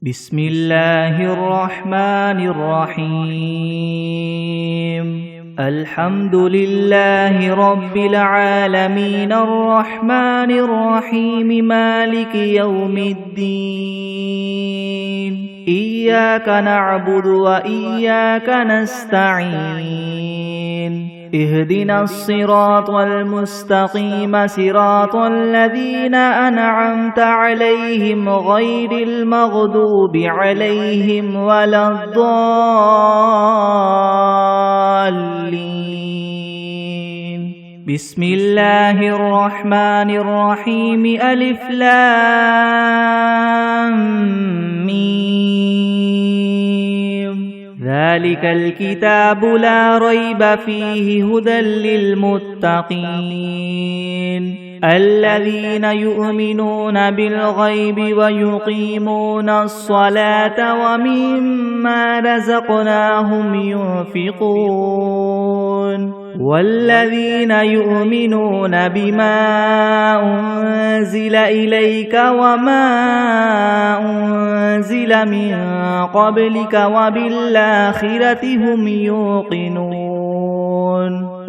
بسم الله الرحمن الرحيم الحمد لله رب العالمين الرحمن الرحيم مالك يوم الدين إياك نعبد وإياك نستعين اهدنا الصراط المستقيم صراط الذين أنعمت عليهم غير المغضوب عليهم ولا الضالين بسم الله الرحمن الرحيم ألف لام ميم ذلك الكتاب لا ريب فيه هدى للمتقين الذين يؤمنون بالغيب ويقيمون الصلاة ومما رزقناهم ينفقون والذين يؤمنون بما أنزل إليك وما أنزل من قبلك وبالآخرة هم يوقنون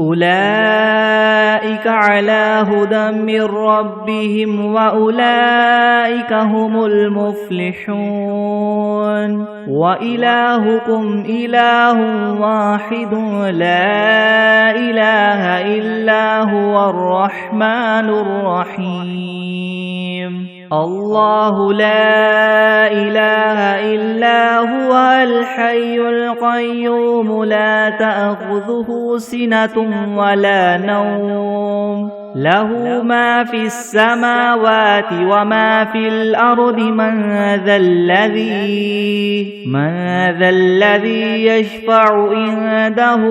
أولئك على هدى من ربهم وأولئك هم المفلحون وإلهكم إله واحد لا إله إلا هو الرحمن الرحيم الله لا إله إلا هو الحي القيوم لا تأخذه سنة ولا نوم له ما في السماوات وما في الأرض من ذا الذي يشفع عنده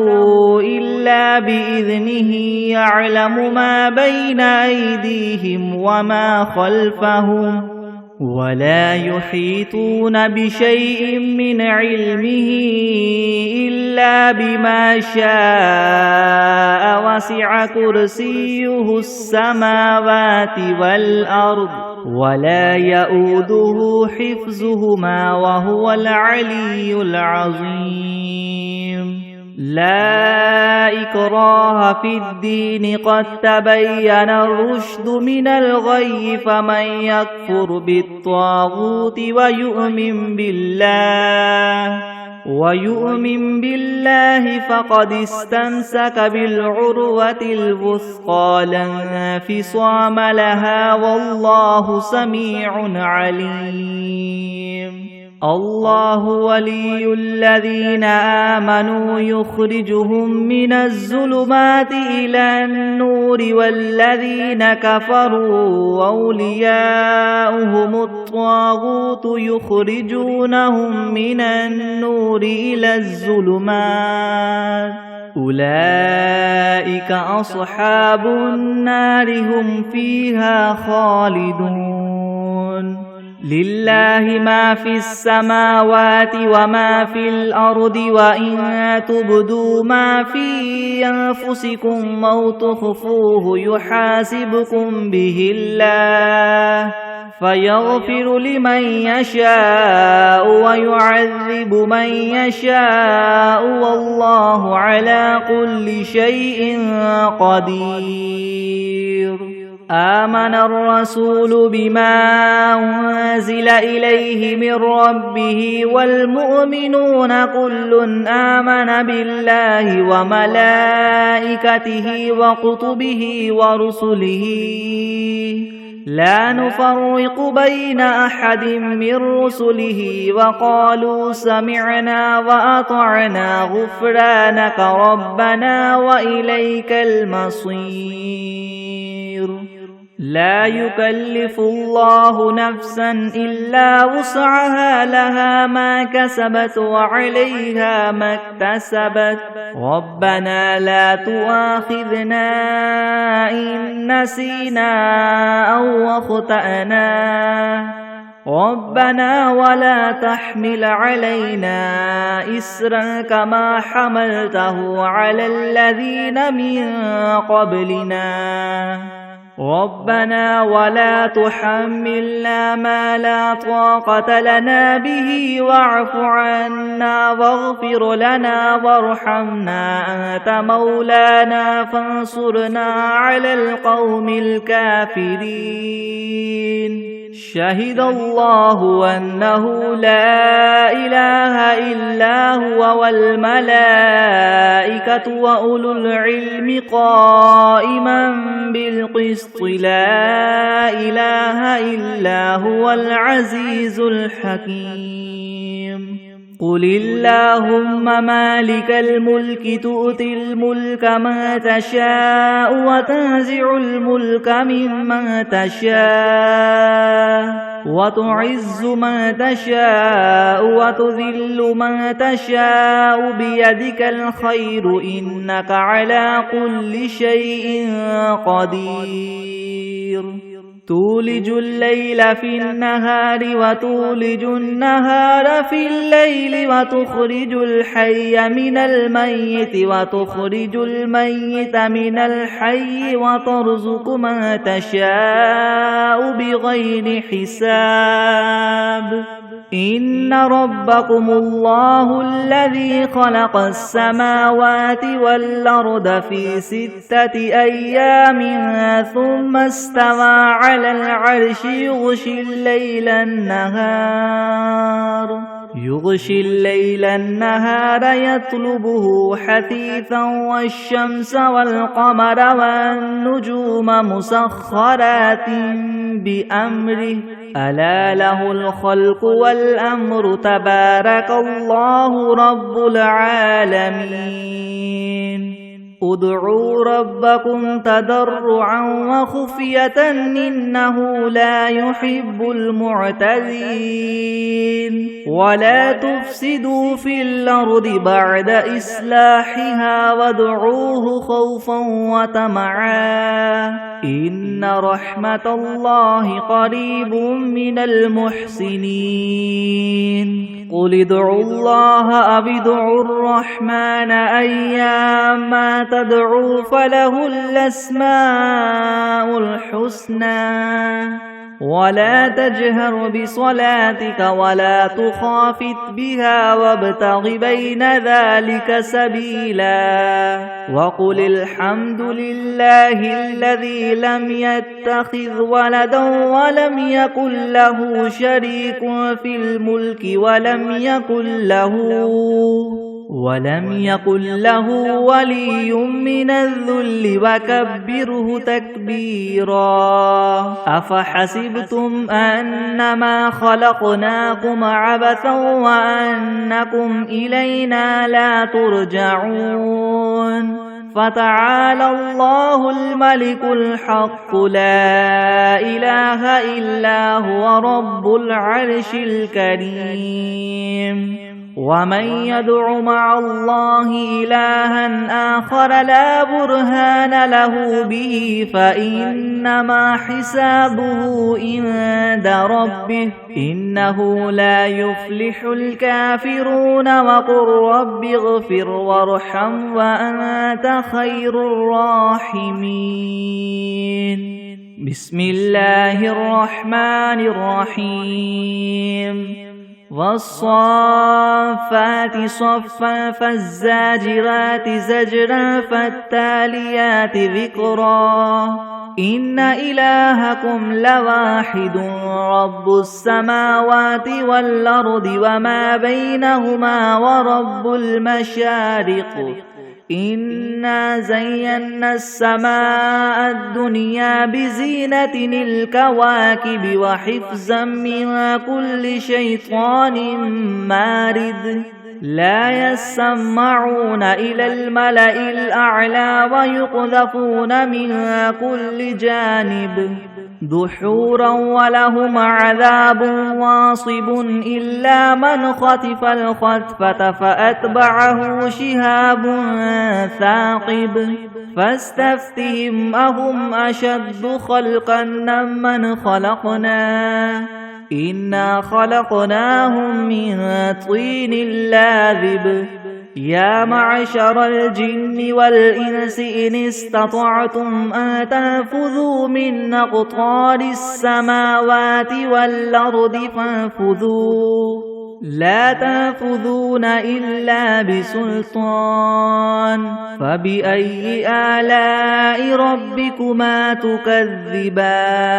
إلا بإذنه يعلم ما بين أيديهم وما خلفهم ولا يحيطون بشيء من علمه إلا بما شاء وسع كرسيه السماوات والأرض ولا يؤوده حفظهما وهو العلي العظيم لا إكراه في الدين قد تبين الرشد من الغي فمن يكفر بالطاغوت ويؤمن بالله فقد استمسك بالعروة الوثقى لا انفصام لها والله سميع عليم الله ولي الذين آمنوا يخرجهم من الظلمات إلى النور والذين كفروا أولياؤهم الطاغوت يخرجونهم من النور إلى الظلمات أولئك أصحاب النار هم فيها خالدون لله ما في السماوات وما في الأرض وإن تبدوا ما في أنفسكم أو تخفوه يحاسبكم به الله فيغفر لمن يشاء ويعذب من يشاء والله على كل شيء قدير آمن الرسول بما أنزل إليه من ربه والمؤمنون كل آمن بالله وملائكته وكتبه ورسله لا نفرق بين أحد من رسله وقالوا سمعنا وأطعنا غفرانك ربنا وإليك المصير لا يكلف الله نفسا إلا وسعها لها ما كسبت وعليها ما اكتسبت ربنا لا تؤاخذنا إن نسينا أو أخطأنا ربنا ولا تحمل علينا إسرا كما حملته على الذين من قبلنا ربنا ولا تحملنا ما لا طاقة لنا به واعف عنا واغفر لنا وارحمنا أنت مولانا فانصرنا على القوم الكافرين شهد الله أنه لا إله إلا هو والملائكة وأولو العلم قائما بالقسط لا إله إلا هو العزيز الحكيم قل اللهم مالك الملك تؤتي الملك من تشاء وتنزع الملك ممن تشاء وتعز من تشاء وتذل من تشاء بيدك الخير إنك على كل شيء قدير تولج الليل في النهار وتولج النهار في الليل وتخرج الحي من الميت وتخرج الميت من الحي وترزق من تشاء بغير حساب إن ربكم الله الذي خلق السماوات والأرض في 6 أيام ثم استوى على العرش يغشي الليل النهار يطلبه حثيثا والشمس والقمر والنجوم مسخرات بأمره ألا له الخلق والأمر تبارك الله رب العالمين ادعوا ربكم تضرعا وخفية إنه لا يحب المعتدين ولا تفسدوا في الأرض بعد إصلاحها وادعوه خوفا وطمعا إن رحمة الله قريب من المحسنين قل ادعوا الله أو ادعوا الرحمن أيما تدعوا فله الأسماء الحسنى ولا تجهر بصلاتك ولا تخافت بها وابتغ بين ذلك سبيلا وقل الحمد لله الذي لم يتخذ ولدا ولم يكن له شريك في الملك ولم يكن له ولي من الذل وكبره تكبيرا أفحسبتم أنما خلقناكم عبثا وأنكم إلينا لا ترجعون فتعالى الله الملك الحق لا إله إلا هو رب العرش الكريم ومن يدع مع الله إلها آخر لا برهان له به فإنما حسابه عند ربه إنه لا يفلح الكافرون وقل رب اغفر وارحم وأنت خير الراحمين بسم الله الرحمن الرحيم والصافات صفا فالزاجرات زجرا فالتاليات ذكرا إن إلهكم لواحد رب السماوات والأرض وما بينهما ورب المشارق إنا زينا السماء الدنيا بزينة الكواكب وحفظا من كل شيطان مارد لا يسمعون إلى الملأ الأعلى ويقذفون من كل جانب دحورا ولهم عذاب واصب إلا من خطف الخطفة فأتبعه شهاب ثاقب فاستفتهم أهم أشد خلقا ممن خلقنا إنا خلقناهم من طين لاذب يا معشر الجن والإنس إن استطعتم أن تنفذوا من أقطار السماوات والأرض فانفذوا لا تنفذون إلا بسلطان فبأي آلاء ربكما تكذبان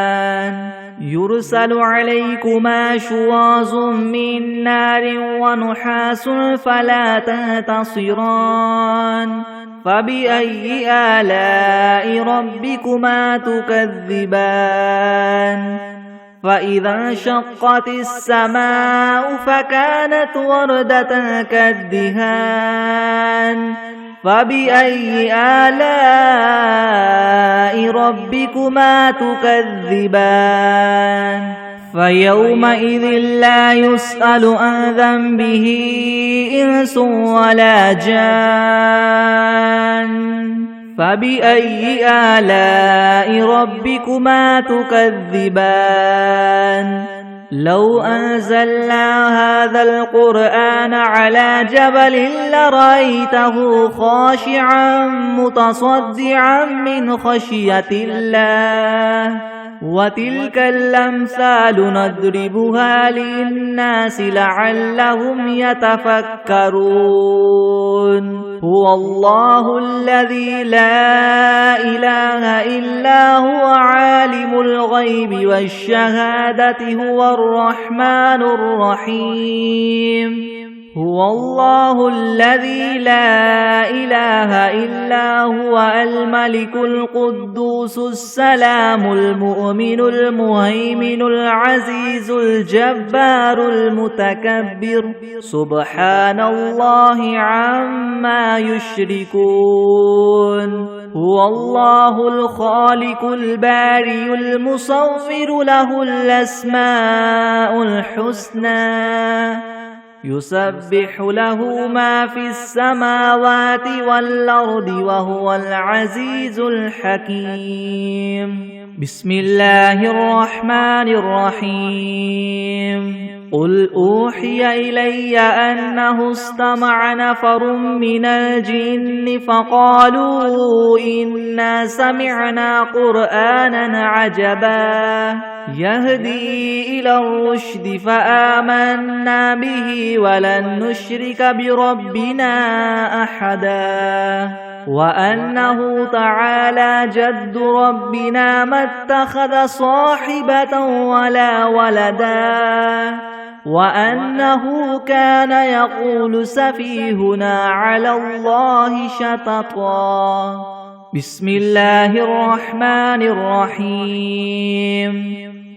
يرسل عليكما شواظ من نار ونحاس فلا تنتصران فبأي آلاء ربكما تكذبان فإذا انشقت السماء فكانت وردة كالدهان فبأي آلاء ربكما تكذبان فيومئذ لا يسأل عن ذنبه إنس ولا جان فبأي آلاء ربكما تكذبان لو أنزلنا هذا القرآن على جبل لرأيته خاشعا متصدعا من خشية الله وتلك الأمثال نضربها للناس لعلهم يتفكرون هو الله الذي لا إله إلا هو عالم الغيب والشهادة هو الرحمن الرحيم هو الله الذي لا إله إلا هو الملك القدوس السلام المؤمن المهيمن العزيز الجبار المتكبر سبحان الله عما يشركون هو الله الخالق البارئ المصور له الأسماء الحسنى يسبح له ما في السماوات والأرض وهو العزيز الحكيم بسم الله الرحمن الرحيم قل أوحي إلي أنه استمع نفر من الجن فقالوا إنا سمعنا قرآنا عجبا يهدي إلى الرشد فآمنا به ولن نشرك بربنا أحدا وأنه تعالى جد ربنا ما اتخذ صاحبة ولا ولدا وأنه كان يقول سفيهنا على الله شططا بسم الله الرحمن الرحيم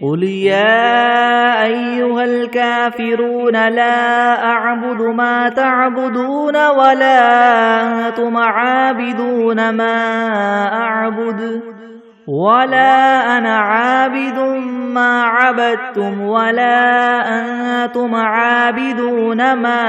قل يا أيها الكافرون لا أعبد ما تعبدون ولا أنتم عابدون ما أعبد ولا أنا عابد ما عبدتم ولا أنتم عابدون ما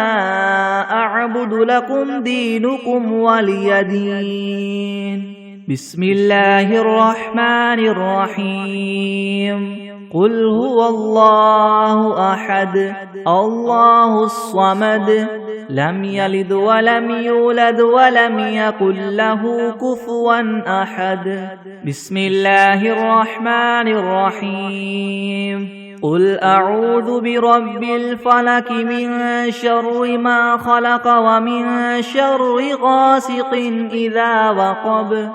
أعبد لكم دينكم ولي دين بسم الله الرحمن الرحيم قل هو الله أحد الله الصمد لم يلد ولم يولد ولم يكن له كفوا أحد بسم الله الرحمن الرحيم قل أعوذ برب الفلك من شر ما خلق ومن شر غاسق إذا وقب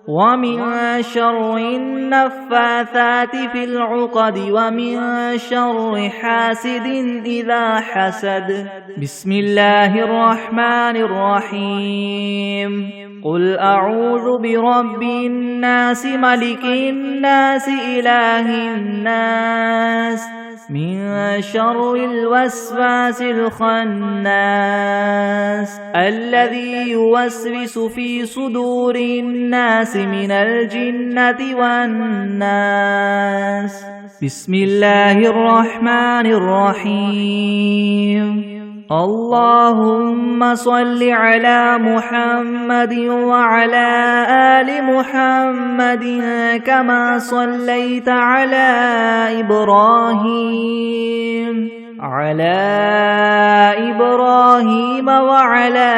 ومن شر النفاثات في العقد ومن شر حاسد إذا حسد بسم الله الرحمن الرحيم قل أعوذ برب الناس ملك الناس إله الناس من شر الوسواس الخناس الذي يوسوس في صدور الناس من الجنة والناس بسم الله الرحمن الرحيم اللهم صل على محمد وعلى آل محمد كما صليت على إبراهيم على إبراهيم وعلى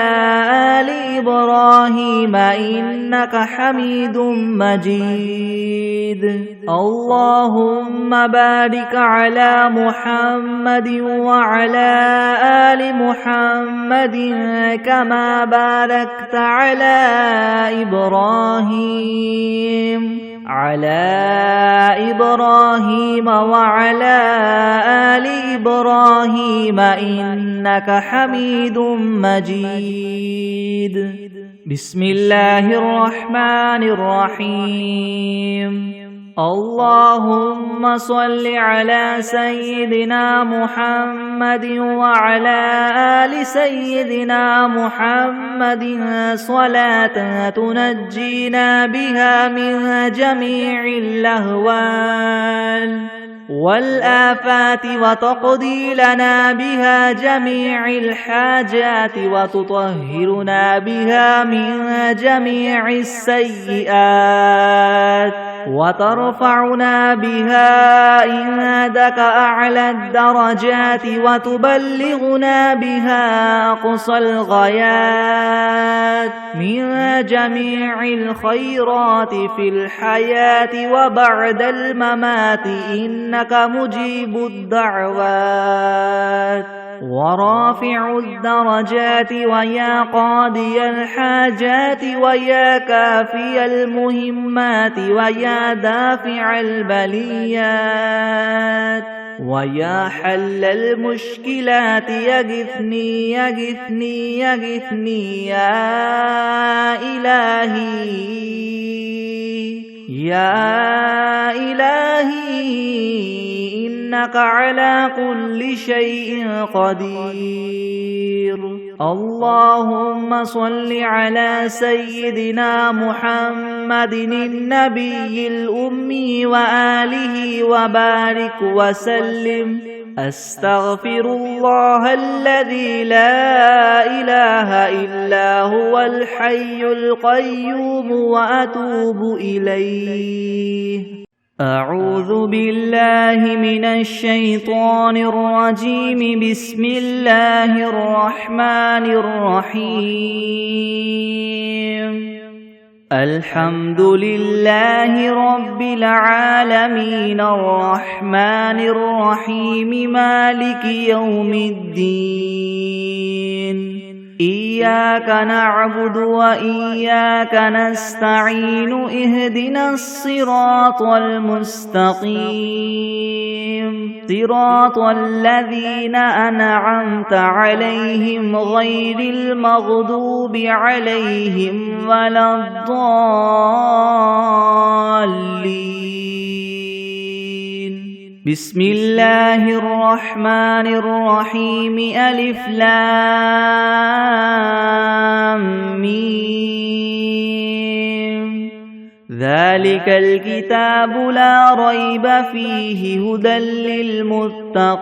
آل إبراهيم إنك حميد مجيد اللهم بارك على محمد وعلى آل محمد كما باركت على إبراهيم وعلى آل إبراهيم إنك حميد مجيد بسم الله الرحمن الرحيم اللهم صل على سيدنا محمد وعلى آل سيدنا محمد صلاة تنجينا بها من جميع الأهوال والآفات وتقضي لنا بها جميع الحاجات وتطهرنا بها من جميع السيئات وترفعنا بها عندك أعلى الدرجات وتبلغنا بها أقصى الغايات من جميع الخيرات في الحياة وبعد الممات إنك مجيب الدعوات ورافع الدرجات ويا قاضي الحاجات ويا كافي المهمات ويا دافع البليات ويا حل المشكلات يغثني يغثني يغثني يا إلهي إنك على كل شيء قدير اللهم صل على سيدنا محمد النبي الأمي وآله وبارك وسلم أستغفر الله الذي لا إله إلا هو الحي القيوم وأتوب إليه أعوذ بالله من الشيطان الرجيم بسم الله الرحمن الرحيم الحمد لله رب العالمين الرحمن الرحيم مالك يوم الدين إياك نعبد وإياك نستعين اهدنا الصراط المستقيم صراط الذين أنعمت عليهم غير المغضوب عليهم ولا الضالين بسم الله الرحمن الرحيم ألف لام ميم ذلك الكتاب لا ريب فيه هدى للمتقين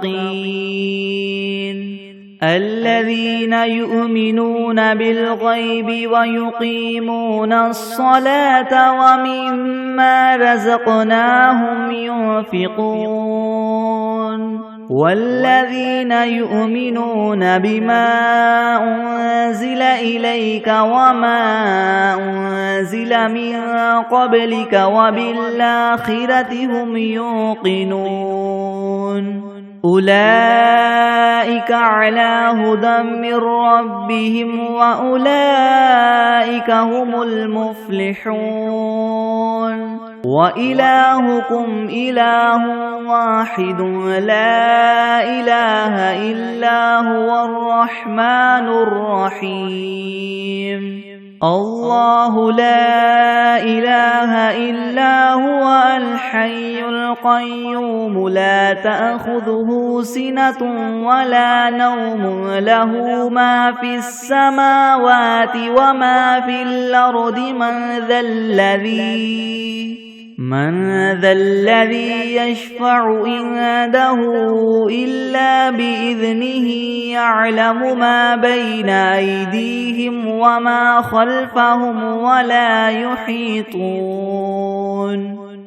الذين يؤمنون بالغيب ويقيمون الصلاة ومما رزقناهم ينفقون والذين يؤمنون بما أنزل إليك وما أنزل من قبلك وبالآخرة هم يوقنون أولئك على هدى من ربهم وأولئك هم المفلحون وإلهكم إله واحد لا إله إلا هو الرحمن الرحيم الله لا إله إلا هو الحي القيوم لا تأخذه سنة ولا نوم له ما في السماوات وما في الأرض من ذا الذي يشفع عنده إلا بإذنه يعلم ما بين أيديهم وما خلفهم ولا يحيطون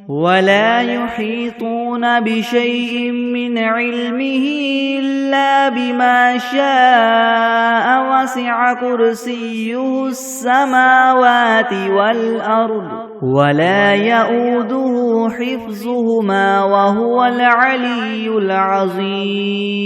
ولا يحيطون بشيء من علمه إلا بما شاء وسع كرسيه السماوات والأرض ولا يؤوده حفظهما وهو العلي العظيم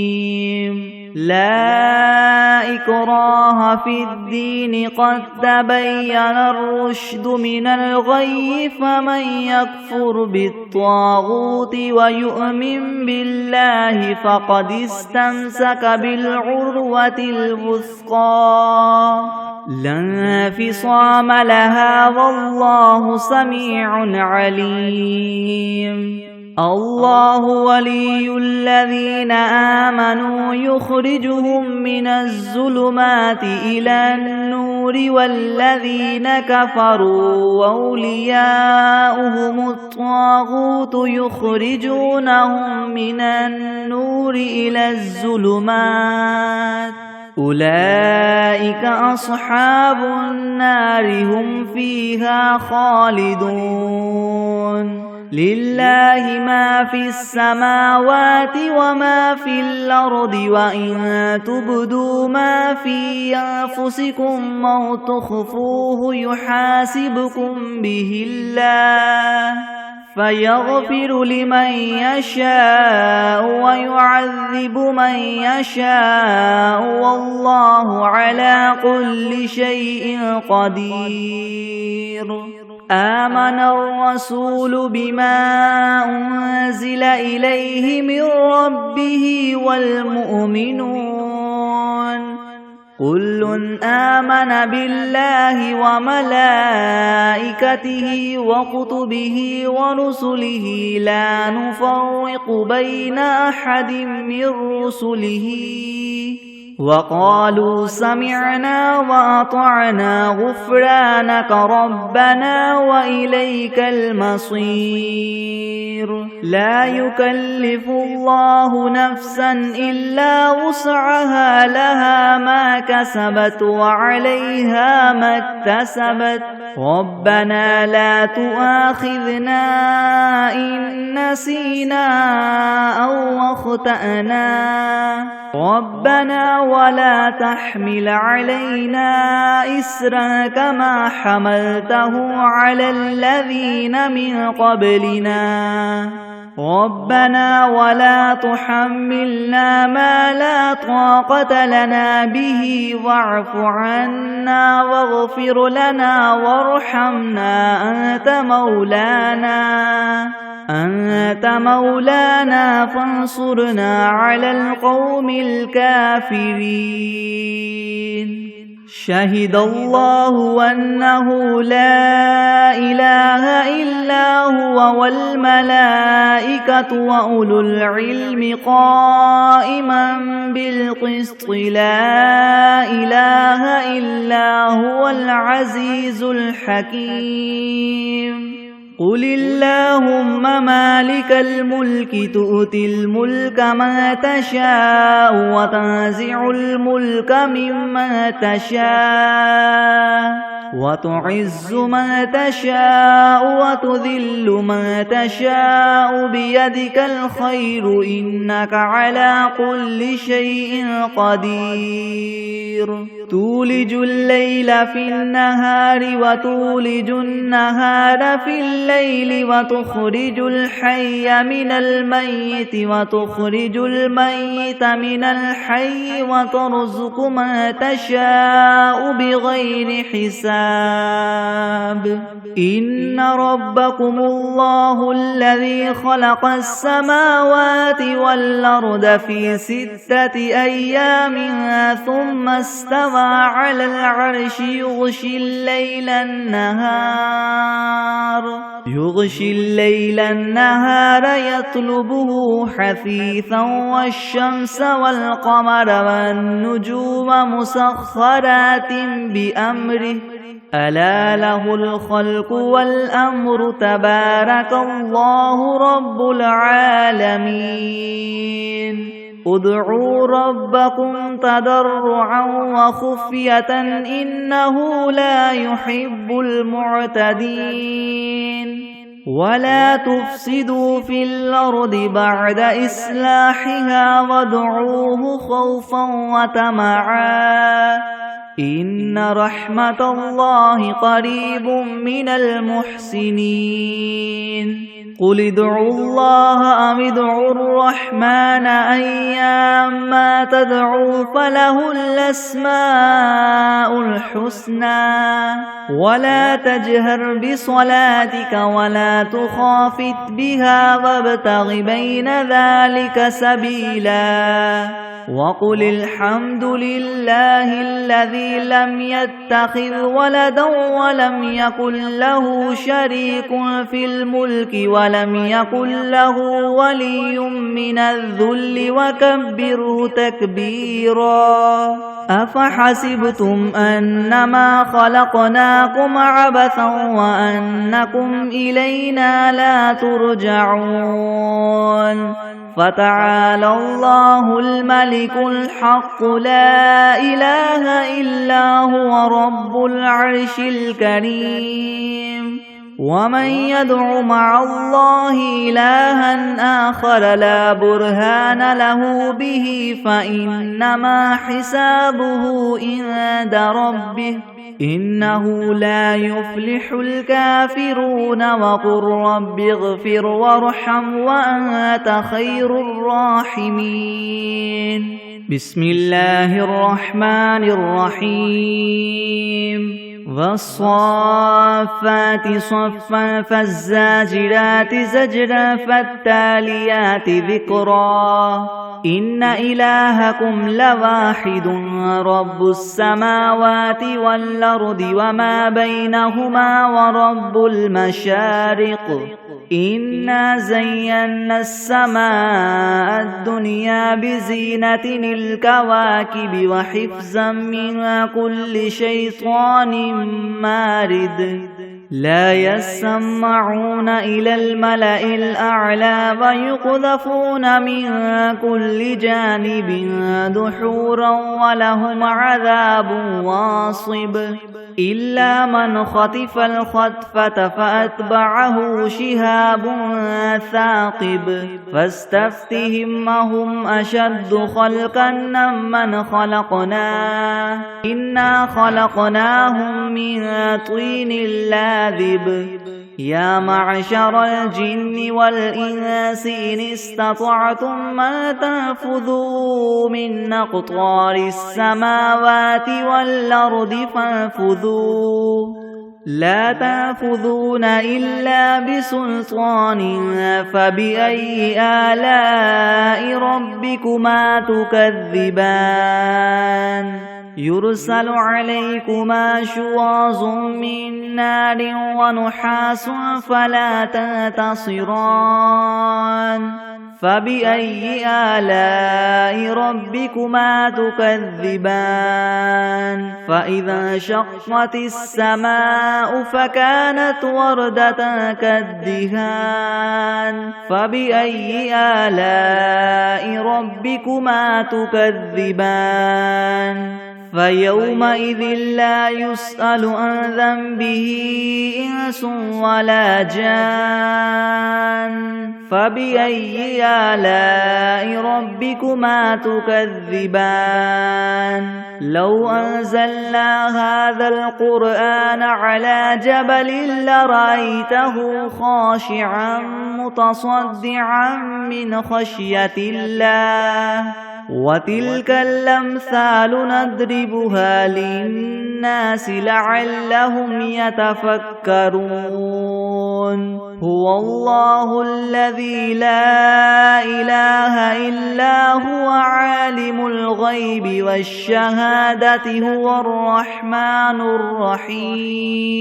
لا إكراه في الدين قد تبين الرشد من الغي فمن يكفر بالطاغوت ويؤمن بالله فقد استمسك بالعروة الوثقى لا انفصام لها والله سميع عليم الله ولي الذين آمنوا يخرجهم من الظلمات إلى النور والذين كفروا أولياؤهم الطاغوت يخرجونهم من النور إلى الظلمات أولئك أصحاب النار هم فيها خالدون لله ما في السماوات وما في الأرض وإن تبدوا ما في أنفسكم أو تخفوه يحاسبكم به الله فيغفر لمن يشاء ويعذب من يشاء والله على كل شيء قدير آمن الرسول بما أنزل إليه من ربه والمؤمنون كل آمن بالله وملائكته وكتبه ورسله لا نفرق بين أحد من رسله وقالوا سمعنا وأطعنا غفرانك ربنا وإليك المصير لا يكلف الله نفسا إلا وسعها لها ما كسبت وعليها ما اكتسبت ربنا لا تؤاخذنا إن نسينا أو أخطأنا ربنا ولا تحمل علينا إسرا كما حملته على الذين من قبلنا ربنا ولا تحملنا ما لا طاقة لنا به واعف عنا واغفر لنا وارحمنا أنت مولانا فانصرنا على القوم الكافرين شهد الله أنه لا إله إلا هو والملائكة وأولو العلم قائما بالقسط لا إله إلا هو العزيز الحكيم قل اللهم مالك الملك تؤتي الملك من تشاء وتنزع الملك ممن تشاء وتعز من تشاء وتذل من تشاء بيدك الخير إنك على كل شيء قدير تولج الليل في النهار وتولج النهار في الليل وتخرج الحي من الميت وتخرج الميت من الحي وترزق من تشاء بغير حساب إن ربكم الله الذي خلق السماوات والأرض في 6 أيام ثم استوى على العرش يغشي الليل النهار يطلبه حثيثا والشمس والقمر والنجوم مسخرات بأمره ألا له الخلق والأمر تبارك الله رب العالمين ادعوا ربكم تضرعا وخفية إنه لا يحب المعتدين ولا تفسدوا في الأرض بعد إصلاحها وادعوه خوفا وطمعا إن رحمة الله قريب من المحسنين قل ادعوا الله أم ادعوا الرحمن أيما تدعوا فله الأسماء الحسنى ولا تجهر بصلاتك ولا تخافت بها وابتغ بين ذلك سبيلا وقل الحمد لله الذي لم يتخذ ولدا ولم يكن له شريك في الملك ولم يكن له ولي من الذل وكبره تكبيرا أفحسبتم أنما خلقناكم عبثا وأنكم إلينا لا ترجعون فتعالى الله الملك الحق لا إله إلا هو رب العرش الكريم ومن يدع مع الله إلها آخر لا برهان له به فإنما حسابه عند ربه إنه لا يفلح الكافرون وقل رب اغفر وارحم وأنت خير الراحمين بسم الله الرحمن الرحيم والصافات صفا فالزاجرات زجرا فالتاليات ذكرا إن إلهكم لواحد رب السماوات والأرض وما بينهما ورب المشارق إنا زينا السماء الدنيا بزينة الكواكب وحفظا من كل شيطان مارد لا يسمعون إلى الملأ الأعلى ويقذفون من كل جانب دحورا ولهم عذاب واصب إلا من خطف الخطفة فأتبعه شهاب ثاقب فاستفتهم أهم أشد خلقا ممن خلقنا إنا خلقناهم من طين لاذب يا معشر الجن والإنس إن استطعتم ما تنفذوا من أقطار السماوات والأرض فانفذوا لا تنفذون إلا بسلطان فبأي آلاء ربكما تكذبان يرسل عليكما شواظ من نار ونحاس فلا تنتصران فبأي آلاء ربكما تكذبان فإذا انشقت السماء فكانت وردة كالدهان فبأي آلاء ربكما تكذبان فيومئذ لا يسأل عن ذنبه إنس ولا جان فبأي آلاء ربكما تكذبان لو أنزلنا هذا القرآن على جبل لرأيته خاشعا متصدعا من خشية الله وتلك الأمثال نضربها للناس لعلهم يتفكرون هو الله الذي لا إله إلا هو عالم الغيب والشهادة هو الرحمن الرحيم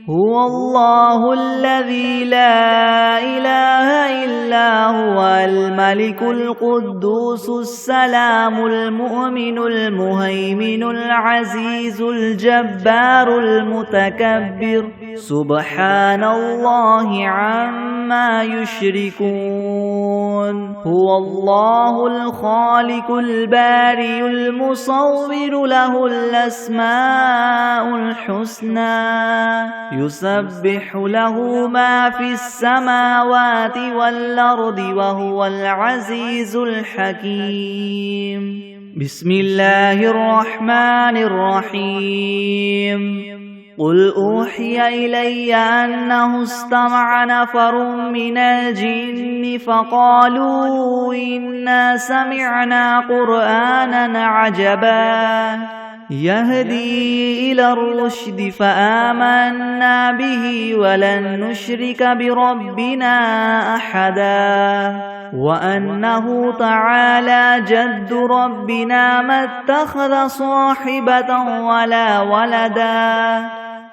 هو الله الذي لا إله إلا هو الملك القدوس السلام المؤمن المهيمن العزيز الجبار المتكبر سبحان الله عما يشركون هو الله الخالق البارئ المصور له الأسماء الحسنى يسبح له ما في السماوات والأرض وهو العزيز الحكيم. بسم الله الرحمن الرحيم. قل أوحي إلي أنه استمع نفر من الجن فقالوا إنا سمعنا قرآنا عجبا يهدي إلى الرشد فآمنا به ولن نشرك بربنا أحدا وأنه تعالى جد ربنا ما اتخذ صاحبة ولا ولدا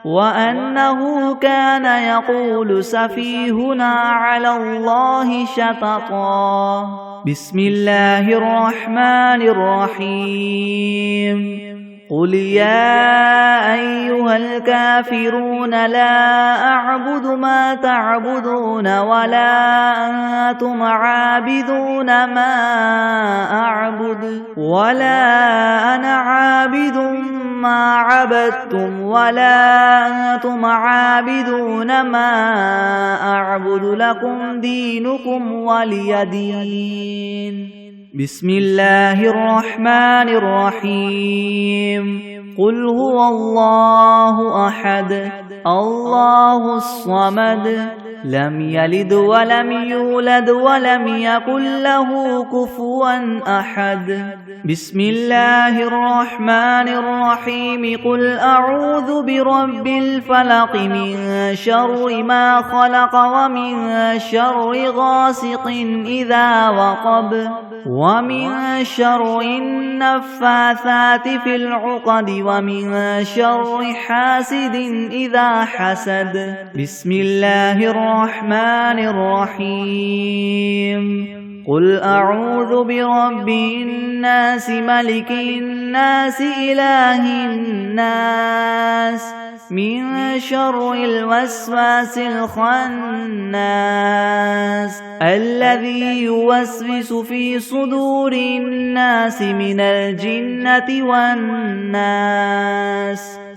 وأنه كان يقول سفيهنا على الله شططا. بسم الله الرحمن الرحيم. قل يا أيها الكافرون لا أعبد ما تعبدون ولا أنتم عابدون ما أعبد ولا أنا عابد ما عبدتم ولا أنتم عابدون ما أعبد لكم دينكم ولي دين. بسم الله الرحمن الرحيم. قل هو الله أحد الله الصمد لم يلد ولم يولد ولم يكن له كفوا أحد. بسم الله الرحمن الرحيم. قل أعوذ برب الفلق من شر ما خلق ومن شر غاسق إذا وقب ومن شر النفاثات في العقد ومن شر حاسد إذا حسد. بسم الله الرحمن الرحيم. قل أعوذ برب الناس ملك الناس إله الناس من شر الوسواس الخناس الذي يوسوس في صدور الناس من الجنة والناس.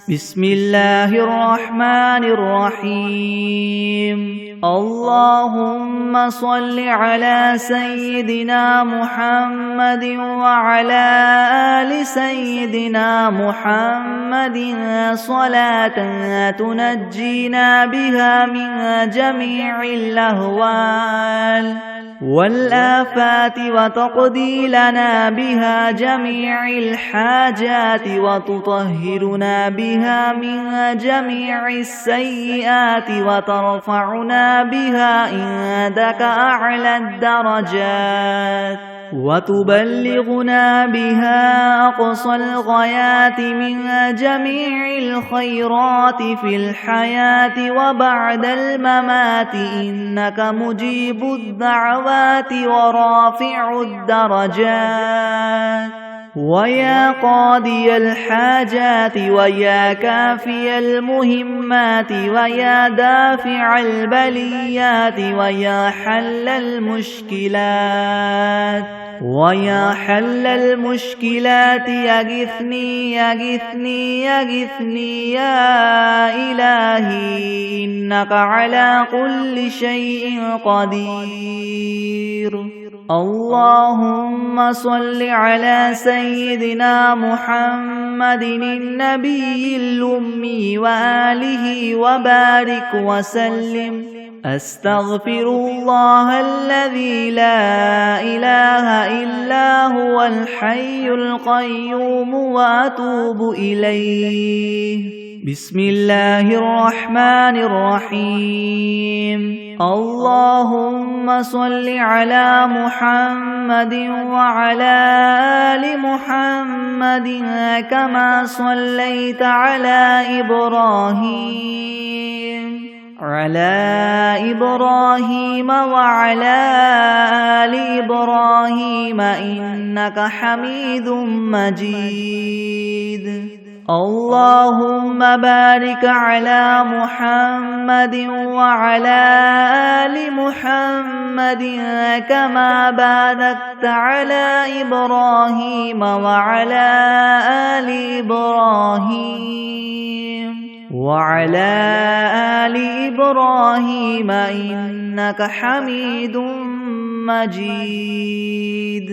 بسم الله الرحمن الرحيم. اللهم صل على سيدنا محمد وعلى آل سيدنا محمد صلاة تنجينا بها من جميع الأهوال والآفات وتقضي لنا بها جميع الحاجات وتطهرنا بها من جميع السيئات وترفعنا بها عندك أعلى الدرجات وتبلغنا بها أقصى الغايات من جميع الخيرات في الحياة وبعد الممات إنك مجيب الدعوات ورافع الدرجات ويا قاضي الحاجات ويا كافي المهمات ويا دافع البليات ويا حل المشكلات ويا حل المشكلات يغثني يغثني يغثني يا إلهي إنك على كل شيء قدير. اللهم صل على سيدنا محمد النبي الأمي وآله وبارك وسلم. أستغفر الله الذي لا إله إلا هو الحي القيوم وأتوب إليه. بسم الله الرحمن الرحيم. اللهم صل على محمد وعلى آل محمد كما صليت على إبراهيم وعلى آل إبراهيم إنك حميد مجيد. اللهم بارك على محمد وعلى آل محمد كما باركت على إبراهيم وعلى آل إبراهيم إنك حميد مجيد.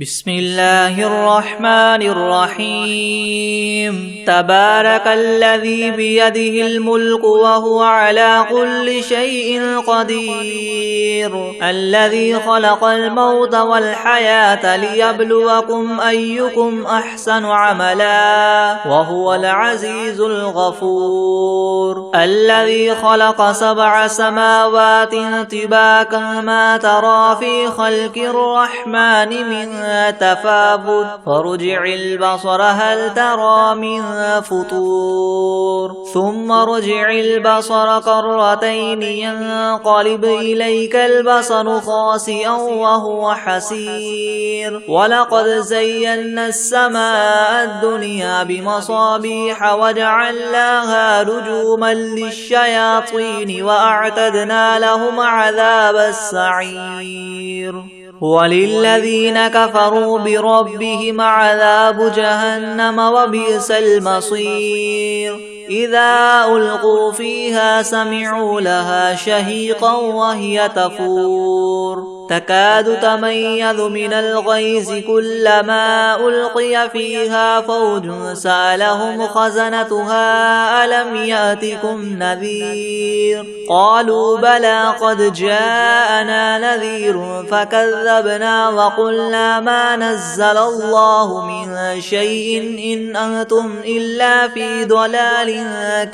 بسم الله الرحمن الرحيم. تبارك الذي بيده الملك وهو على كل شيء قدير، الذي خلق الموت والحياة ليبلوكم أيكم أحسن عملا وهو العزيز الغفور، الذي خلق 7 سماوات طباقا ما ترى في خلق الرحمن من تفاوت فرجع البصر هل ترى من فطور، ثم رجع البصر كرتين ينقلب إليك البصر خاسئا وهو حسير، ولقد زينا السماء الدنيا بمصابيح وجعلناها رجوما للشياطين وأعتدنا لهم عذاب السعير، وللذين كفروا بربهم عذاب جهنم وبئس المصير، إذا ألقوا فيها سمعوا لها شهيقا وهي تفور تكاد تميز من الغيظ كلما ألقي فيها فوج سألهم خزنتها ألم يأتكم نذير، قالوا بلى قد جاءنا نذير فكذبنا وقلنا ما نزل الله من شيء إن أنتم إلا في ضلال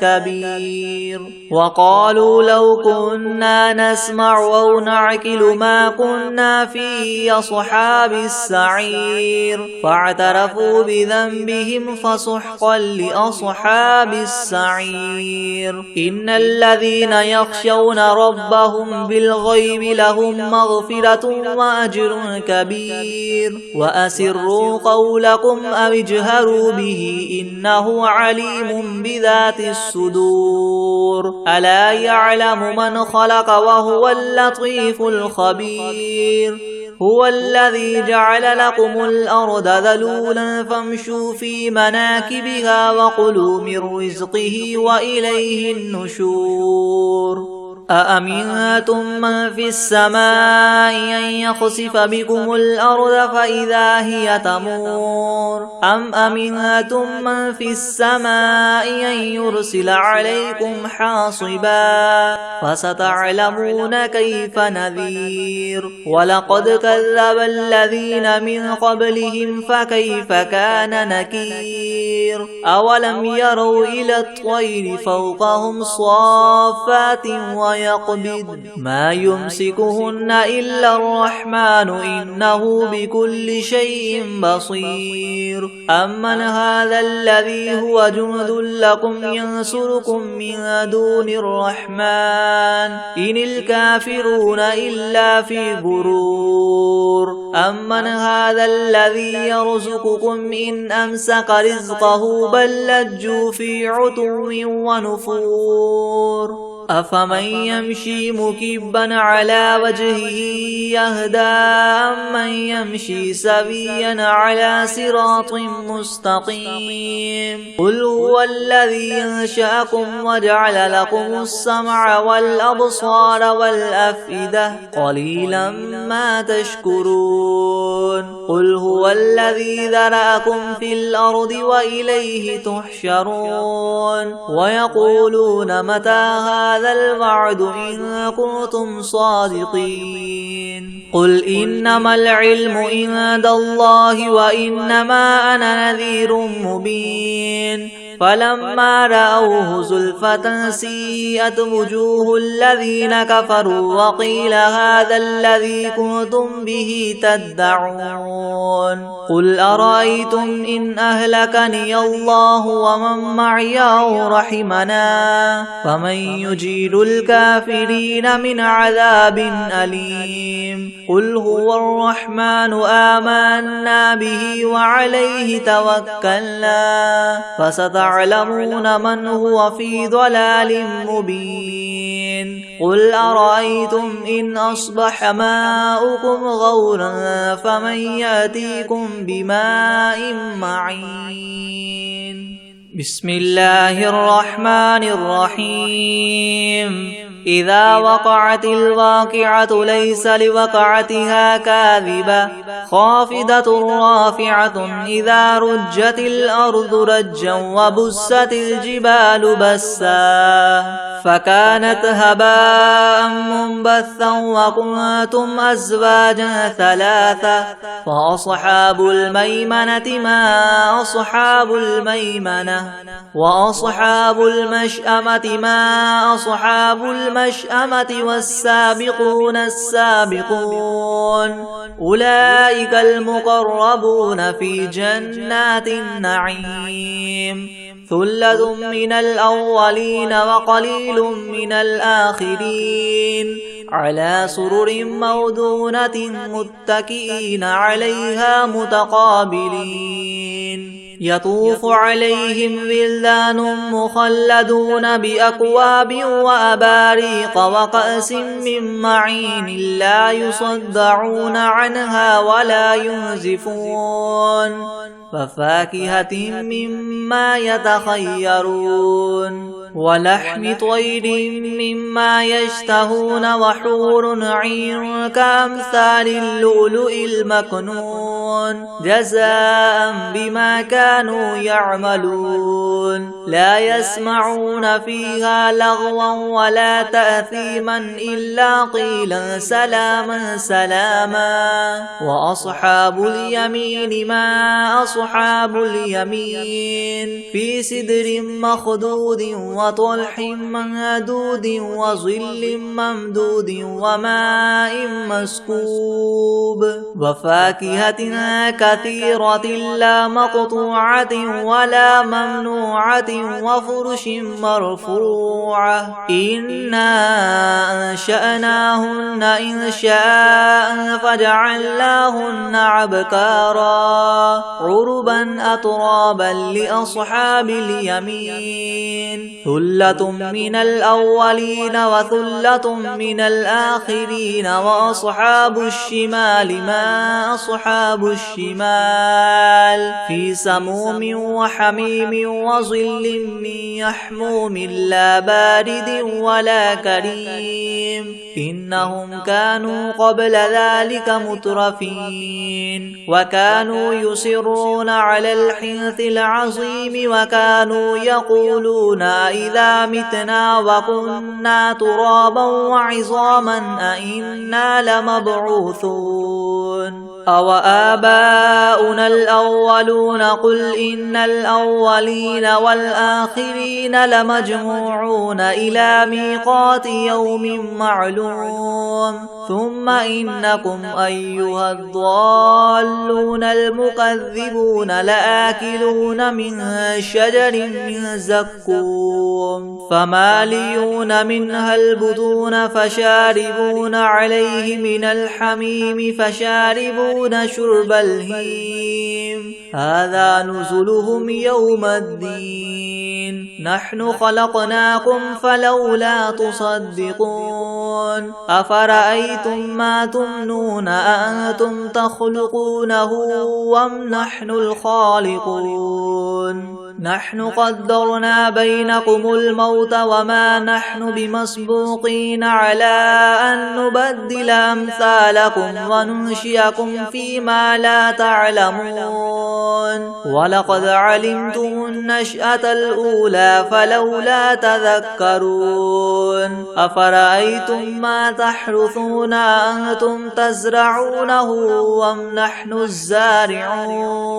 كبير، وقالوا لو كنا نسمع أو نعقل ما كنا في أصحاب السعير، فاعترفوا بذنبهم فسحقا لأصحاب السعير. إن الذين يخشون ربهم بالغيب لهم مغفرة وأجر كبير، وأسروا قولكم أو اجهروا به إنه عليم بذات الصدور، ألا يعلم من خلق وهو اللطيف الخبير، هو الذي جعل لكم الأرض ذلولا فامشوا في مناكبها وكلوا من رزقه وإليه النشور. أأمنتم من في السماء أن يخسف بكم الأرض فإذا هي تمور، أم أمنتم من في السماء أن يرسل عليكم حاصبا، فستعلمون كيف نذير. ولقد كذب الذين من قبلهم فكيف كان نكير، أولم يروا إلى الطير فوقهم صافات ويقبض ما يمسكهن إلا الرحمن إنه بكل شيء بصير، أمن هذا الذي هو جند لكم ينصركم من دون الرحمن إن الكافرون إلا في غرور، أمن هذا الذي يرزقكم إن أمسك رزقه بل لجوا في عتو ونفور، أفمن يمشي مكبا على وجهه يهدى أمن يمشي سويا على صراط مستقيم، قل هو الذي أنشأكم وجعل لكم السمع والأبصار والأفئدة قليلا ما تشكرون، قل هو الذي ذرأكم في الأرض وإليه تحشرون، ويقولون متى هذا الوعد إن كنتم صادقين، قل إنما العلم عند الله وإنما أنا نذير مبين، فلما رأوه زلفة سيئت وجوه الذين كفروا وقيل هذا الذي كنتم به تدعون قل أرأيتم إن أهلكني الله ومن معي أو رحمنا فمن يجير الكافرين من عذاب أليم قل هو الرحمن آمنا به وعليه توكلنا فستعلمون من هو في ضلال مبين قل أرأيتم إن أصبح ماؤكم غورا فمن يأتيكم بماء معين بسم الله الرحمن الرحيم إذا وقعت الواقعة ليس لوقعتها كاذبة خافضة رافعة إذا رجت الأرض رجا وبست الجبال بسا فكانت هباء منبثا وكنتم أزواجا ثلاثة فأصحاب الميمنة ما أصحاب الميمنة وأصحاب المشأمة ما أصحاب المشأمة والسابقون السابقون أولئك المقربون في جنات النعيم ثلة من الأولين وقليل من الآخرين على سرر موضونة متكئين عليها متقابلين يطوف عليهم ولدان مخلدون بأكواب وأباريق وكأس من معين لا يصدعون عنها ولا ينزفون وفاكهة مما يتخيرون ولحم طير مما يشتهون وحور عين كأمثال اللؤلؤ المكنون جزاء بما كانوا يعملون لا يسمعون فيها لغوا ولا تأثيما إلا قيلا سلاما سلاما وأصحاب اليمين ما أصحاب اليمين في سدر مخدود وطلح ممدود وظل ممدود وماء مسكوب وفاكهة كثيرة لا مقطوعة ولا ممنوعة وفرش مرفوعة إنا أنشأناهن إنشاء فجعلناهن عبكارا عربا أترابا لأصحاب اليمين ثلة من الأولين وثلة من الآخرين وأصحاب الشمال ما أصحاب الشمال في سموم وحميم وظل من يحموم لا بارد ولا كريم إنهم كانوا قبل ذلك مترفين وكانوا يصرون على الحنث العظيم وكانوا يقولون إذا متنا وكنا ترابا وعظاما أئنا لمبعوثون أو آباؤنا الأولون قل إن الأولين والآخرين لمجموعون إلى ميقات يوم معلوم ثم إنكم أيها الضالون المكذبون لآكلون من شجر من زقوم فماليون منها البطون فشاربون عليه من الحميم فشاربون شرب الهيم هذا نزلهم يوم الدين نحن خلقناكم فلولا تصدقون أفرأيتم ما تمنون أأنتم تخلقونه أم نحن الخالقون نحن قدرنا بينكم الموت وما نحن بمسبوقين على أن نبدل أمثالكم وننشئكم فيما لا تعلمون ولقد علمتم النشأة الأولى فلولا تذكرون أفرأيتم ما تحرثون أنتم تزرعونه أم نحن الزارعون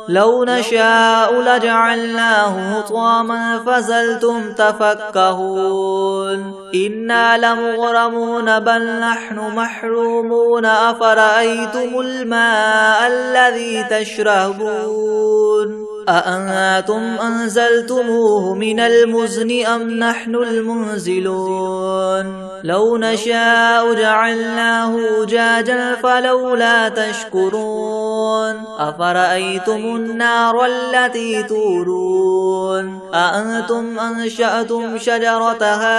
لو نشاء لجعلنا جعلناه حطاما فظلتم تفكهون إنا لمغرمون بل نحن محرومون أفرأيتم الماء الذي تشربون أأنتم أنزلتموه من المزن أم نحن المنزلون لو نشاء جعلناه أجاجا فلولا تشكرون أفرأيتم النار التي تورون أأنتم أنشأتم شجرتها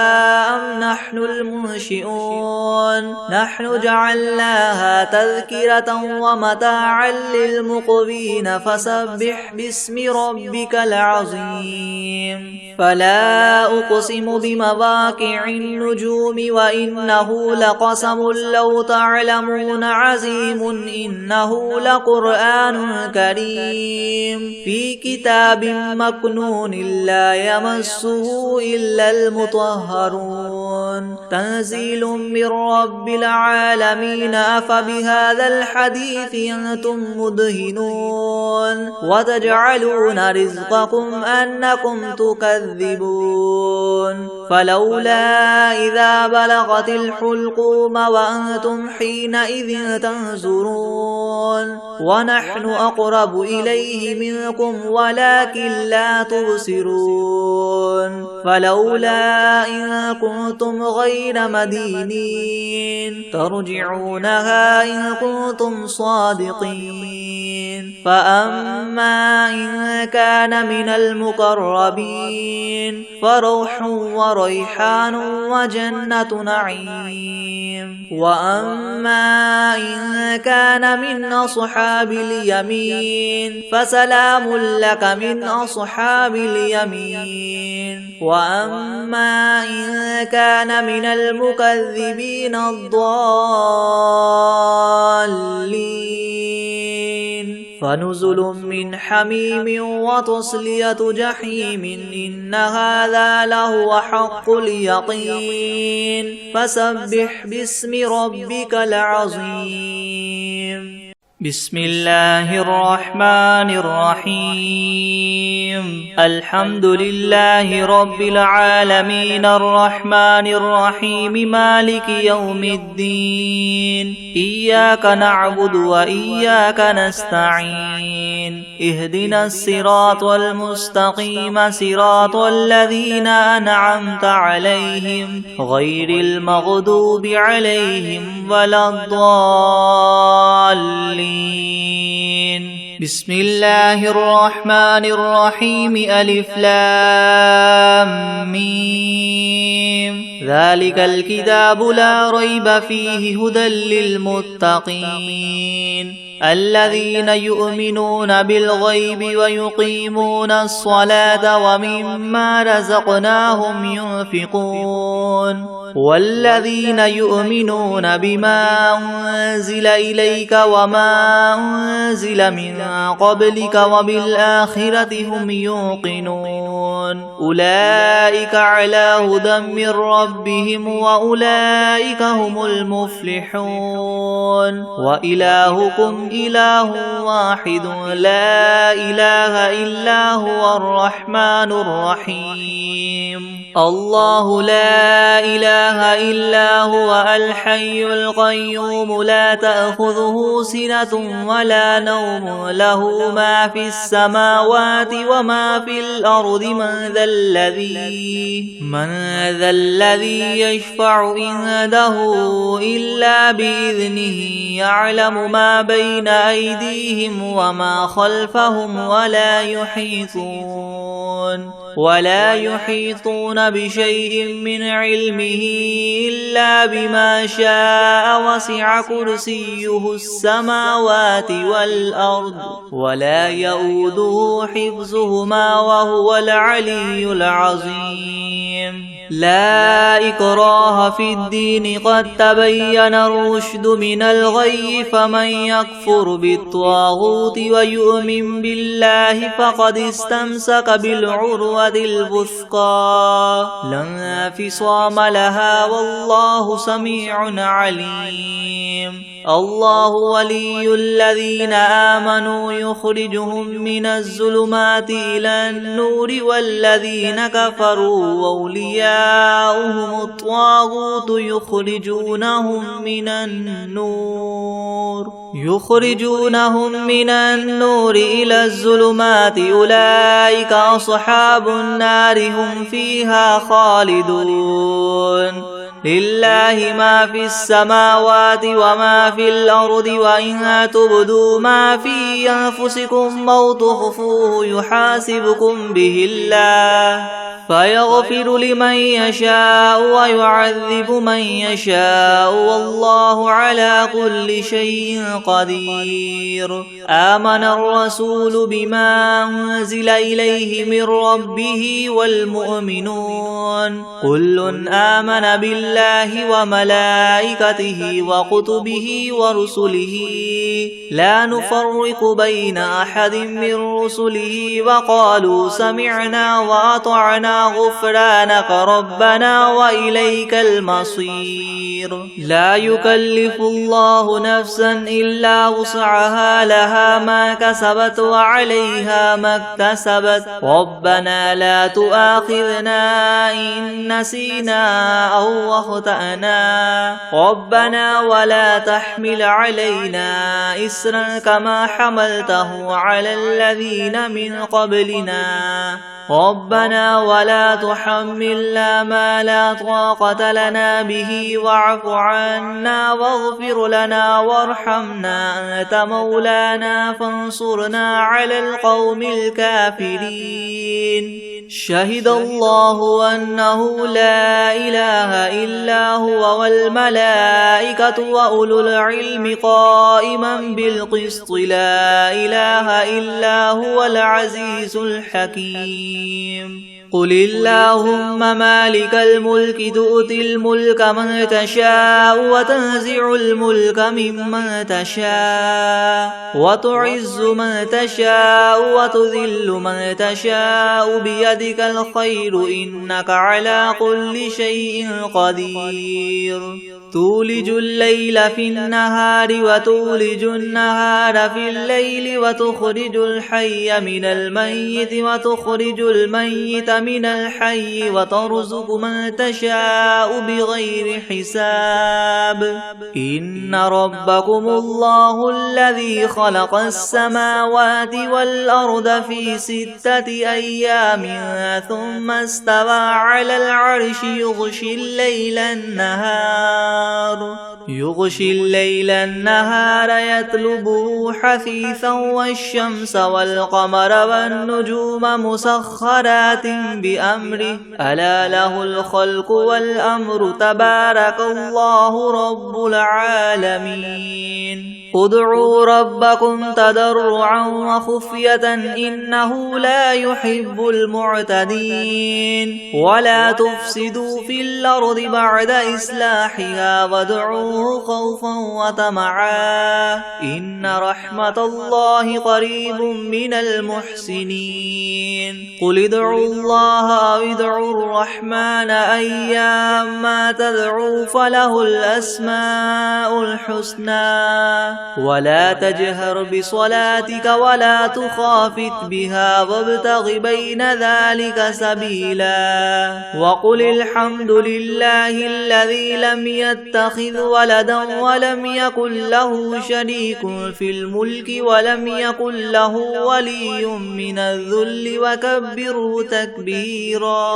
أم نحن المنشئون نحن جعلناها تذكرة ومتاعا للمقوين فسبح باسم ربك العظيم فلا أقسم بمواقع النجوم وإنه لقسم لو تعلمون عظيم إنه لقرآن كريم في كتاب مكنون لا يمسه إلا المطهرون تنزيل من رب العالمين أفبهذا الحديث أنتم مدهنون وتجعلون رزقكم أنكم تكذبون فلولا إذا بلغت الحلقوم وأنتم حينئذ تنظرون ونحن أقرب إليه منكم ولكن لا تبصرون فلولا إن كنتم غير مدينين ترجعونها إن كنتم صادقين فأما إن كان من المقربين فروح وريحان وجنة نعيم وأما إن كان من أصحاب اليمين فسلام لك من أصحاب اليمين وأما إن كان من المكذبين الضالين فنزل من حميم وتصلية جحيم إن هذا لهو حق اليقين فسبح باسم ربك العظيم بسم الله الرحمن الرحيم الحمد لله رب العالمين الرحمن الرحيم مالك يوم الدين إياك نعبد وإياك نستعين اهدنا الصراط المستقيم صراط الذين أنعمت عليهم غير المغضوب عليهم ولا الضالين بسم الله الرحمن الرحيم ألف لام ميم ذلك الكتاب لا ريب فيه هدى للمتقين الذين يؤمنون بالغيب ويقيمون الصلاة ومما رزقناهم ينفقون والذين يؤمنون بما أنزل إليك وما أنزل من قبلك وبالآخرة هم يوقنون أولئك على هدى من ربهم وأولئك هم المفلحون وإلهكم إله واحد لا إله إلا هو الرحمن الرحيم الله لا إله إلا هو الحي القيوم لا تأخذه سنة ولا نوم له ما في السماوات وما في الأرض من ذا الذي يشفع عنده إلا بإذنه يعلم ما بين أيديهم وما خلفهم ولا يحيطون بشيء من علمه إلا بما شاء وسع كرسيه السماوات والأرض ولا يؤوده حفظهما وهو العلي العظيم لا إكراه في الدين قد تبين الرشد من الغي فمن يكفر بالطاغوت ويؤمن بالله فقد استمسك بالعروة الوثقى لا انفصام لها والله سميع عليم الله ولي الذين آمنوا يخرجهم من الظلمات إلى النور والذين كفروا أولياؤهم الطاغوت يخرجونهم من النور إلى الظلمات أولئك أصحاب النار هم فيها خالدون لله ما في السماوات وما في الأرض وإن تبدوا ما في أنفسكم أو تخفوه يحاسبكم به الله فيغفر لمن يشاء ويعذب من يشاء والله على كل شيء قدير آمن الرسول بما أنزل إليه من ربه والمؤمنون كل آمن بالله وملائكته وكتبه ورسله لا نفرق بين أحد من رسله وقالوا سمعنا وأطعنا غفرانك ربنا وإليك المصير لا يكلف الله نفسا إلا وسعها لها ما كسبت وعليها ما اكتسبت ربنا لا تؤاخذنا إن نسينا أو أخطأنا ربنا ولا تحمل علينا إسرا كما حملته على الذين من قبلنا ربنا ولا تحملنا ما لا طاقة لنا به واعف عنا واغفر لنا وارحمنا أنت مولانا فانصرنا على القوم الكافرين شهد الله أنه لا إله إلا هو والملائكة وأولو العلم قائما بالقسط لا إله إلا هو العزيز الحكيم قل اللهم مالك الملك تؤتي الملك من تشاء وتنزع الملك ممن تشاء وتعز من تشاء وتذل من تشاء بيدك الخير إنك على كل شيء قدير تولج الليل في النهار وتولج النهار في الليل وتخرج الحي من الميت وتخرج الميت من الحي وترزق من تشاء بغير حساب إن ربكم الله الذي خلق السماوات والأرض في 6 أيام ثم استوى على العرش يغشي الليل النهار يطلبه حثيثا والشمس والقمر والنجوم مسخرات بأمره ألا له الخلق والأمر تبارك الله رب العالمين ادعوا ربكم تضرعا وخفية إنه لا يحب المعتدين ولا تفسدوا في الأرض بعد إصلاحها وادعوه خوفا وطمعا إن رحمة الله قريب من المحسنين قل ادعوا الله أو ادعوا الرحمن أيما تدعوا فله الأسماء الحسنى ولا تجهر بصلاتك ولا تخافت بها وابتغ بين ذلك سبيلا وقل الحمد لله الذي لم يتخذ ولدا ولم يكن له شريك في الملك ولم يكن له ولي من الذل وكبره تكبيرا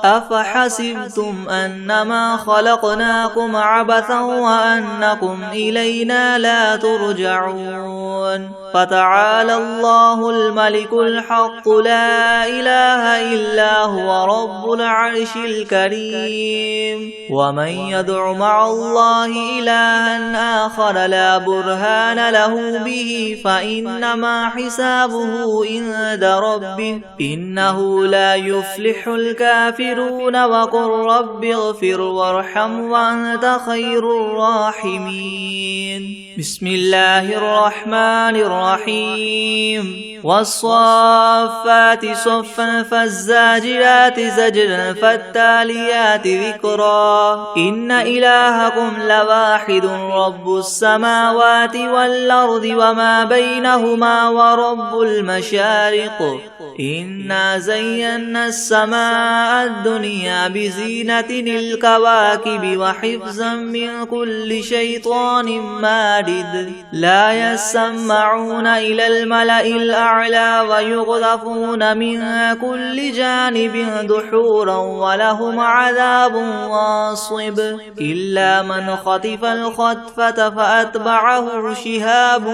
أفحسبتم أنما خلقناكم عبثا وأنكم إلينا لا ترجعون فتعالى الله الملك الحق لا إله إلا هو رب العرش الكريم ومن يدع مع الله إلها آخر لا برهان له به فإنما حسابه عند ربه إنه لا يفلح الكافرون وقل رب اغفر وارحم وأنت خير الراحمين بسم الله الرحمن الرحيم والصافات صفا فالزاجرات زجرا فالتاليات ذكرا إن إلهكم واحد رب السماوات والأرض وما بينهما ورب المشارق إنا زينا السماء الدنيا بزينة الكواكب وحفظا من كل شيطان مارد لا يسمعون إلى الملأ الأعلى ويقذفون من كل جانب دحورا ولهم عذاب واصب إلا من خطف الخطفة فأتبعه شهاب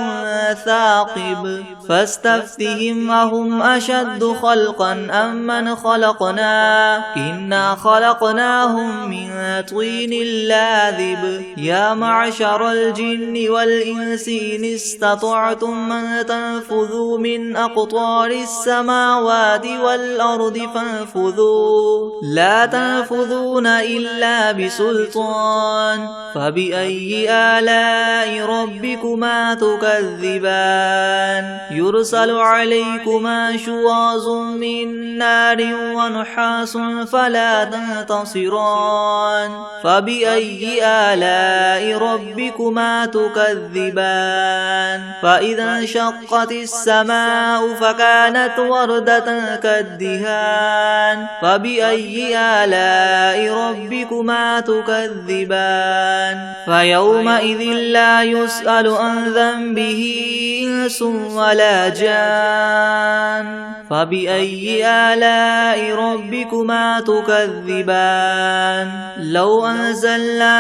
ثاقب فاستفتهم أهم أشد خلقا أم من خلقنا إنا خلقناهم من طين لاذب يا معشر الجن والإنس إن استطعتم أن تنفذوا من أقطار السماوات والأرض فانفذوا لا تنفذون إلا بسلطان فبأي آلاء ربكما تكذبان يرسل عليكما شواظ من نار ونحاس فلا تنتصران فبأي آلاء ربكما تكذبان فإذا انشقت السماء فكانت وردة كالدهان فبأي آلاء ربكما تكذبان فيومئذ لا يسأل عن ذنبه إنس ولا جان فبأي آلاء ربكما تكذبان لو أنزلنا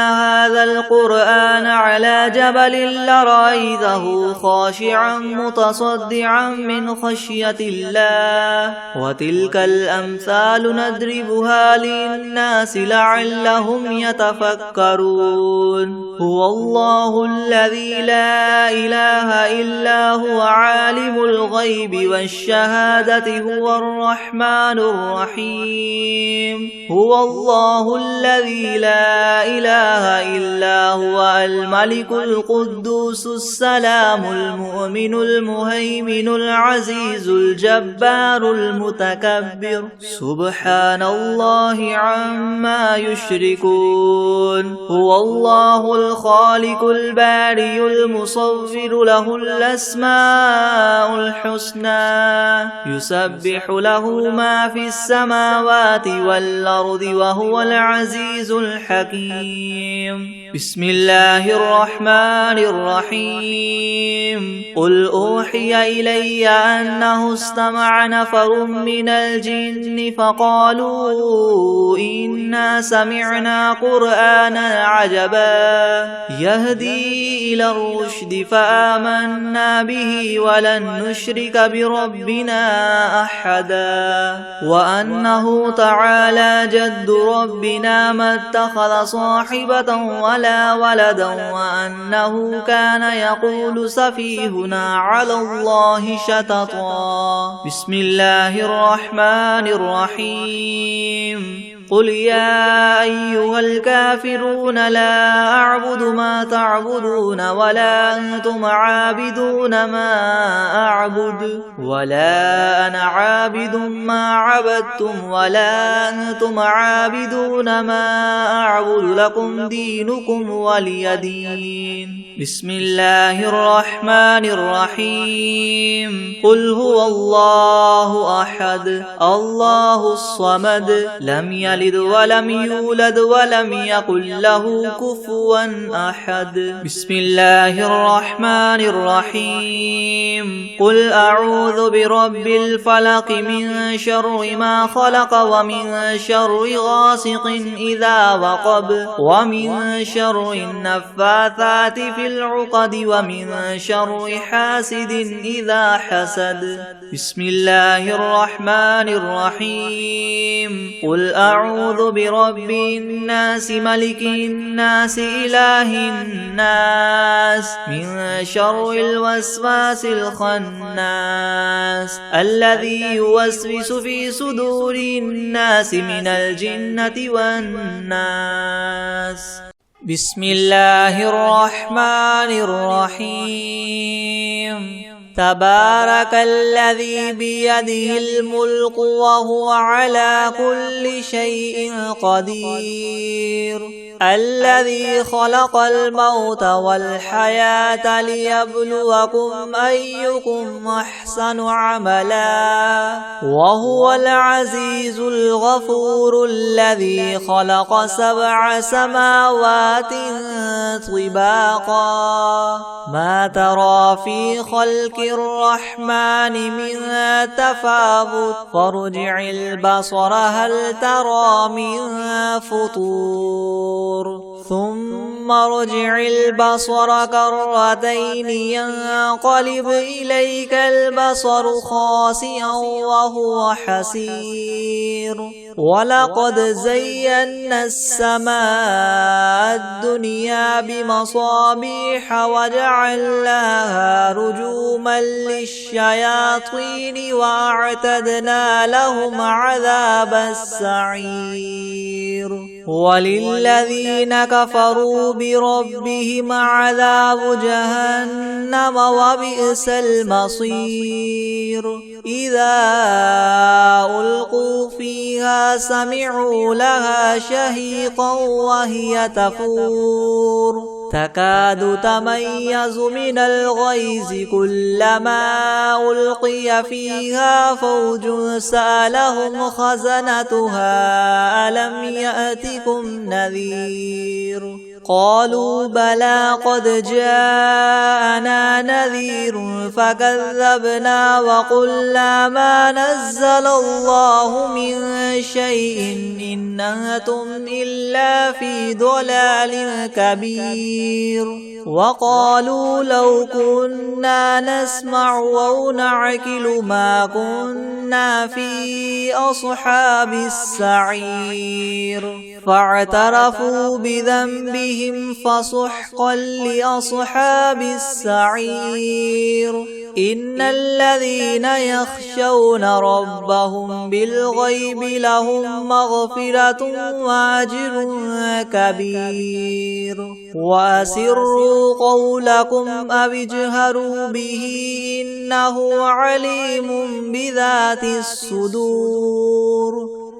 هذا القرآن على جبل لرأيته خاشعا متصدعا من خشية الله وتلك الأمثال نضربها للناس لعلهم يتفكرون هو الله الذي لا إله إلا هو عالم الغيب والشهادة هو الرحمن الرحيم هو الله الذي لا إله إلا هو الملك القدوس السلام المؤمن المهيمن العزيز الجبار المتكبر سبحان الله عما يشركون هو الله الخالق البارئ المصور له الأسماء الحسنى يسبح له ما في السماوات والأرض وهو العزيز الحكيم بسم الله الرحمن الرحيم قل أوحي إلي أنه استمع نفر من الجن فقالوا إنا سمعنا قرآنا عجبا يهدي إلى الرشد فآمنا به ولن نشرك بربنا أحدا وأنه تعالى جد ربنا ما اتخذ صاحبة ولا ولدا وأنه كان يقول سفيهنا على الله شططا بسم الله الرحمن الرحيم قل يا أيها الكافرون لا أعبد ما تعبدون ولا أنتم عابدون ما أعبد ولا أنا عابد ما عبدتم ولا أنتم عابدون ما أعبد لكم دينكم ولي دين بسم الله الرحمن الرحيم قل هو الله أحد الله الصمد لم يلد ولم يولد ولم يكن له كفوا أحد بسم الله الرحمن الرحيم قل أعوذ برب الفلق من شر ما خلق ومن شر غاسق إذا وقب ومن شر النفاثات في العقد ومن شر حاسد إذا حسد بسم الله الرحمن الرحيم قل أعوذ برب الناس ملك الناس إله الناس من شر الوسواس الخناس الذي يوسوس في صدور الناس من الجنة والناس بسم الله الرحمن الرحيم تبارك الذي بيده الملك وهو على كل شيء قدير الذي خلق الموت والحياة ليبلوكم أيكم أحسن عملا وهو العزيز الغفور الذي خلق 7 سماوات طباقا ما ترى في خلق الرحمن من تفاوت فارجع البصر هل ترى من فطور ثم ارجع البصر كرتين ينقلب إليك البصر خاسئا وهو حسير ولقد زينا السماء الدنيا بمصابيح وجعلناها رجوما للشياطين وأعتدنا لهم عذاب السعير وللذين كفروا بربهم عذاب جهنم وبئس المصير إذا ألقوا فيها سمعوا لها شهيقا وهي تفور تكاد تميز من الغيظ كلما ألقي فيها فوج سألهم خزنتها ألم يأتكم نذير قالوا بلى قد جاءنا نذير فكذبنا وقلنا ما نزل الله من شيء إن أنتم إلا في ضلال كبير وقالوا لو كنا نسمع أو نعقل ما كنا في أصحاب السعير فاعترفوا بذنبهم فسحقا لأصحاب السعير إن الذين يخشون ربهم بالغيب لهم مغفرة وأجر كبير وأسروا قولكم أو اجهروا به إنه عليم بذات الصدور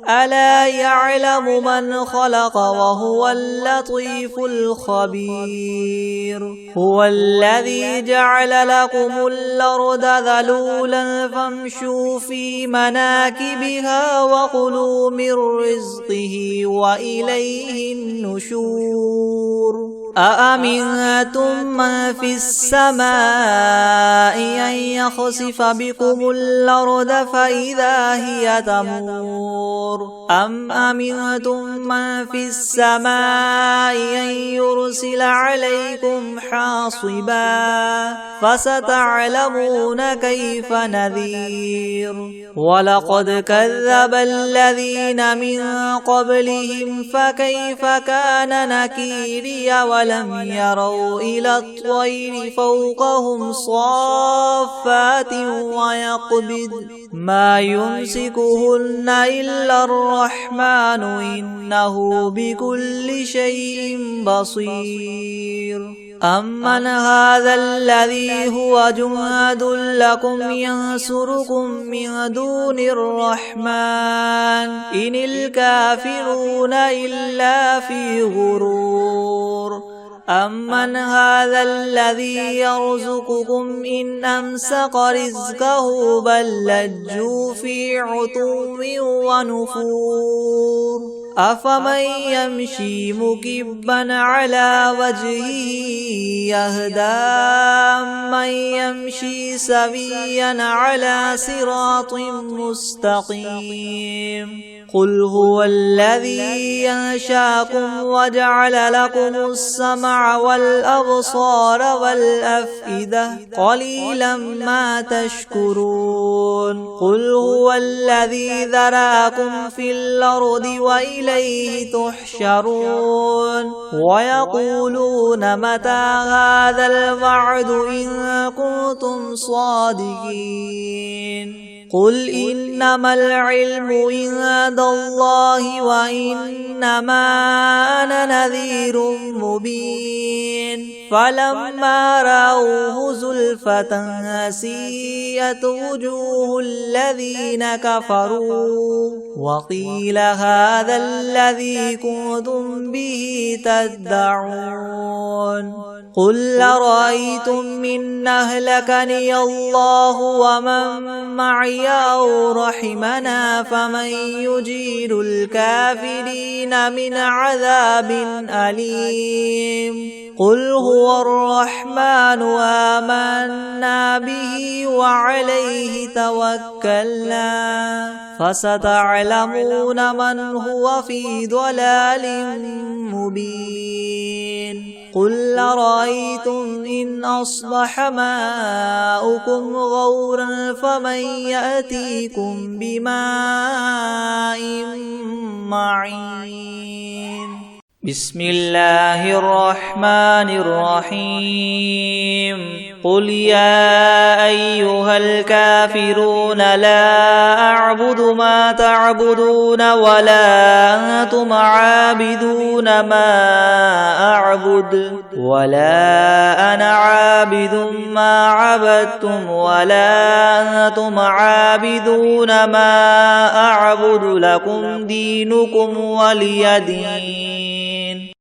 ألا يعلم من خلق وهو اللطيف الخبير هو الذي جعل لكم الأرض ذلولا فامشوا في مناكبها وكلوا من رزقه وإليه النشور أأمنتم من في السماء أن يخسف بكم الأرض فإذا هي تمور أم أمنتم من في السماء أن يرسل عليكم حاصبا فستعلمون كيف نذير ولقد كذب الذين من قبلهم فكيف كان نكيري ولم يروا إلى الطير فوقهم صافات ويقبض ما يمسكهن إلا الرحمن إنه بكل شيء بصير أمن هذا الذي هو جند لكم ينصركم من دون الرحمن إن الكافرون إلا في غرور أمن هذا الذي يرزقكم إن أمسك رزقه بل لجوا في عتو ونفور أفمن يمشي مكبا على وجهه يهدى من يمشي سويا على صراط مستقيم قل هو الذي ينشاكم وجعل لكم السمع والأبصار والأفئدة قليلا ما تشكرون قل هو الذي ذراكم في الأرض وإليه تحشرون ويقولون متى هذا الوعد إن كنتم صادقين قل إنما العلم عند الله وإنما أنا نذير مبين فلما رأوه زلفة سيئت وجوه الذين كفروا وقيل هذا الذي كنتم به تدعون قل أرأيتم إن أهلكني الله ومن معي أو رحمنا فمن يجير الكافرين من عذاب أليم قل هو الرحمن آمنا به وعليه توكلنا فستعلمون من هو في ضلال مبين قل أرأيتم إن أصبح ماؤكم غورا فمن يأتيكم بماء معين بسم الله الرحمن الرحيم قل يا أيها الكافرون لا أعبد ما تعبدون ولا أنتم عابدون ما أعبد ولا أنا عابد ما عبدتم ولا أنتم عابدون ما أعبد لكم دينكم ولي دين